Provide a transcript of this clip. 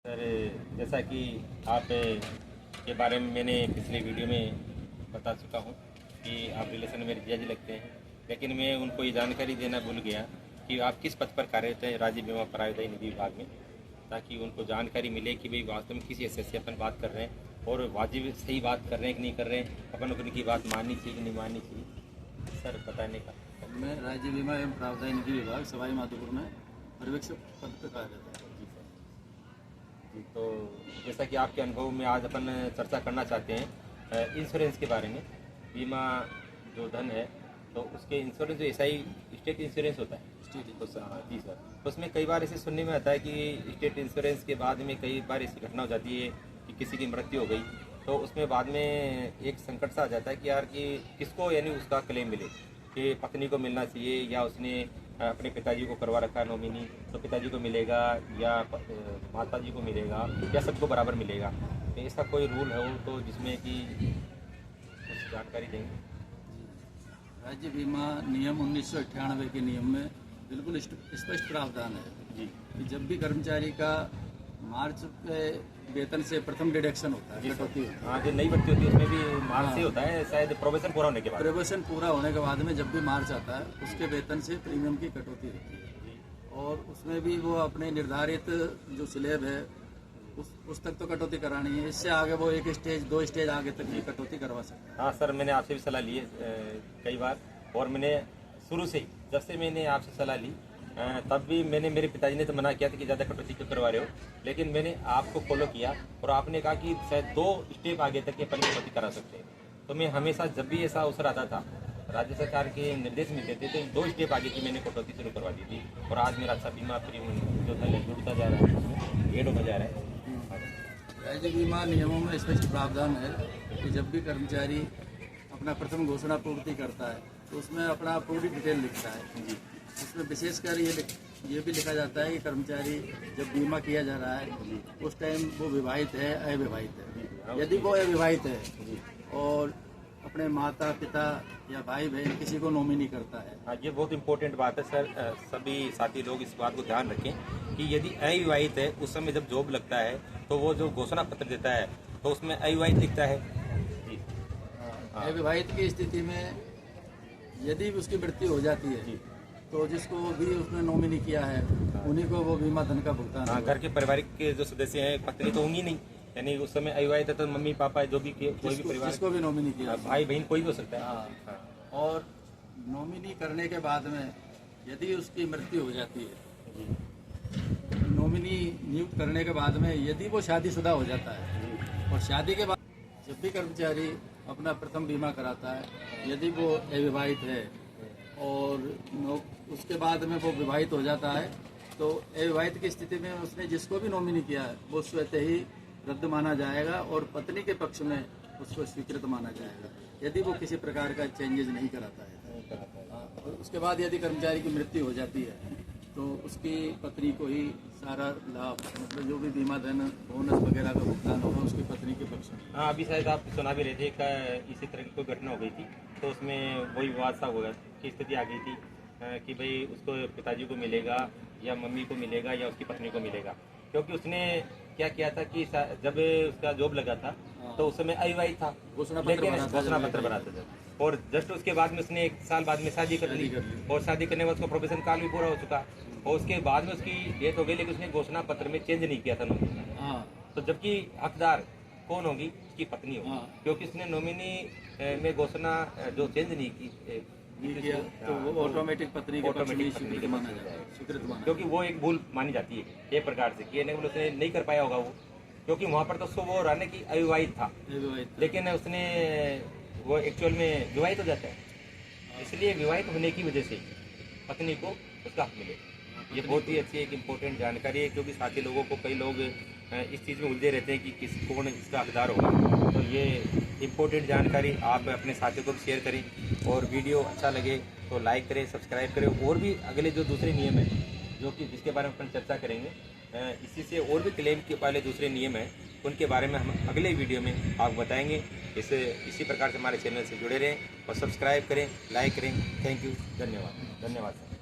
Sir, जैसा कि आप के बारे में मैंने पिछले वीडियो में बता चुका हूँ कि आप रिलेशन में मेरे जीजा जी लगते हैं, लेकिन मैं उनको ये जानकारी देना भूल गया कि आप किस पद पर कार्यरत हैं राज्य बीमा प्रावधान निधि विभाग में, ताकि उनको जानकारी मिले कि भाई वास्तव में किस एसेस से अपन बात कर रहे हैं और वाजिब सही बात कर रहे हैं कि नहीं कर रहे हैं, अपन उनकी बात माननी चाहिए कि नहीं माननी चाहिए। सर, बताने का। मैं राज्य बीमा एवं प्रावधान निधि विभाग सवाई माधोपुर में पर्यवेक्षक पद पर कार्यरत हूँ। जी सर। जी, तो जैसा कि आपके अनुभव में आज अपन चर्चा करना चाहते हैं इंश्योरेंस के बारे में। बीमा जो धन है तो उसके इंश्योरेंस जो एसआई स्टेट इंश्योरेंस होता है, तो जी सर, तो उसमें कई बार ऐसे सुनने में आता है कि स्टेट इंश्योरेंस के बाद में कई बार ऐसी घटना हो जाती है कि किसी की मृत्यु हो गई, तो उसमें बाद में एक संकट सा आ जाता है कि यार कि किसको यानी उसका क्लेम मिले, कि पत्नी को मिलना चाहिए या उसने अपने पिताजी को करवा रखा है नॉमिनी, तो पिताजी को मिलेगा या माता जी को मिलेगा या सबको बराबर मिलेगा। तो ऐसा कोई रूल है वो तो जिसमें कि कुछ जानकारी देंगे? राज्य बीमा नियम 1998 के नियम में बिल्कुल स्पष्ट प्रावधान है जी कि जब भी कर्मचारी का मार्च के वेतन से प्रथम डिडक्शन होता है, कटौती होती है। हाँ, जो नई भर्ती होती है उसमें भी मार्च से होता है, शायद प्रोबेशन पूरा होने के बाद। प्रोबेशन पूरा होने के बाद में जब भी मार्च आता है उसके वेतन से प्रीमियम की कटौती होती है, और उसमें भी वो अपने निर्धारित जो स्लैब है उस तक तो कटौती करानी है। इससे आगे वो एक स्टेज 2 स्टेज आगे तक की कटौती करवा सकते हैं। हाँ सर, मैंने आपसे भी सलाह ली है कई बार, और मैंने शुरू से ही जब से मैंने आपसे सलाह ली तब भी मेरे पिताजी ने तो मना किया था कि ज़्यादा कटौती क्यों करवा रहे हो, लेकिन मैंने आपको फॉलो किया और आपने कहा कि शायद 2 स्टेप आगे तक के अपन कटौती करा सकते हैं। तो मैं हमेशा जब भी ऐसा अवसर आता था, राज्य सरकार के निर्देश मिलते थे, तो 2 स्टेप आगे की मैंने कटौती शुरू करवा दी थी, और आज मेरा अच्छा बीमा प्रीमियम जो था जुड़ता जा रहा है, उसमें एड होता जा रहा है। राज्य बीमा नियमों में स्पष्ट प्रावधान है कि जब भी कर्मचारी अपना प्रथम घोषणा पूर्ति करता है तो उसमें अपना पूरी डिटेल लिखता है। उसमें विशेषकर ये भी लिखा जाता है कि कर्मचारी जब बीमा किया जा रहा है उस टाइम वो विवाहित है अविवाहित है। यदि वो अविवाहित है और अपने माता पिता या भाई बहन किसी को नॉमिनी करता है। हाँ, ये बहुत इंपॉर्टेंट बात है सर। सभी साथी लोग इस बात को ध्यान रखें कि यदि अविवाहित है उस समय जब जॉब लगता है तो वो जो घोषणा पत्र देता है तो उसमें अविवाहित लिखता है। जी हाँ। अविवाहित की स्थिति में यदि उसकी मृत्यु हो जाती है तो जिसको भी उसने नॉमिनी किया है उन्हीं को वो बीमा धन का भुगतान। हाँ, घर के पारिवारिक के जो सदस्य हैं, पत्नी तो होंगी नहीं, यानी उस समय अविवाहित है तो मम्मी पापा जो भी कोई भी परिवार, जिसको भी नॉमिनी किया, भाई बहन कोई भी हो सकता है। हाँ। और नॉमिनी करने के बाद में यदि उसकी मृत्यु हो जाती है, नॉमिनी नियुक्त करने के बाद में यदि वो शादीशुदा हो जाता है, और शादी के बाद जब भी कर्मचारी अपना प्रथम बीमा कराता है, यदि वो अविवाहित है और उसके बाद में वो विवाहित हो जाता है, तो अविवाहित की स्थिति में उसने जिसको भी नॉमिनी किया है वो स्वतः ही रद्द माना जाएगा और पत्नी के पक्ष में उसको स्वीकृत माना जाएगा, यदि वो किसी प्रकार का चेंजेस नहीं कराता है। और उसके बाद यदि कर्मचारी की मृत्यु हो जाती है तो उसकी पत्नी को ही सारा लाभ, मतलब जो भी बीमा धन बोनस वगैरह का भुगतान होगा उसकी पत्नी के पक्ष में। हाँ, अभी शायद आप सुना भी रहे थे कि इसी तरह की कोई घटना हो गई थी, तो उसमें वही विवाद सा होगा की स्थिति आ गई थी कि भाई उसको पिताजी को मिलेगा या मम्मी को मिलेगा या उसकी पत्नी को मिलेगा, क्योंकि उसने क्या किया था कि जब उसका जॉब लगा था तो उस समय अविवाहित था, घोषणा पत्र बनाता था, और जस्ट उसके बाद में उसने 1 साल बाद में शादी कर ली, और शादी करने के बाद उसका प्रोफेशन काल भी पूरा हो चुका, और उसके बाद में उसकी डेथ हो गई, लेकिन उसने घोषणा पत्र में चेंज नहीं किया था नॉमिनी। तो जबकि हकदार कौन होगी? उसकी पत्नी होगी, क्योंकि उसने नॉमिनी में घोषणा जो चेंज नहीं किया तो वो ऑटोमेटिक पत्नी के पक्ष में स्वीकृत माना जाएगा, स्वीकृत माना, क्योंकि वो एक भूल मानी जाती है एक प्रकार से कि उसने नहीं कर पाया होगा वो, क्योंकि वहाँ पर तो उसको वो रहने की अविवाहित था, लेकिन उसने वो एक्चुअल में विवाहित हो जाता है, इसलिए विवाहित होने की वजह से पत्नी को उसका हक मिले। ये बहुत ही अच्छी एक इम्पोर्टेंट जानकारी है, क्योंकि साथी लोगों को कई लोग इस चीज़ में उलझे रहते हैं कि कौन इसका हकदार होगा। तो ये इम्पोर्टेंट जानकारी आप अपने साथियों को भी शेयर करें, और वीडियो अच्छा लगे तो लाइक करें, सब्सक्राइब करें। और भी अगले जो दूसरे नियम हैं जो कि जिसके बारे में अपन चर्चा करेंगे, इसी से और भी क्लेम के पहले दूसरे नियम हैं उनके बारे में हम अगले वीडियो में आपको बताएंगे। इसी प्रकार से हमारे चैनल से जुड़े रहें और सब्सक्राइब करें, लाइक करें। थैंक यू, धन्यवाद सर।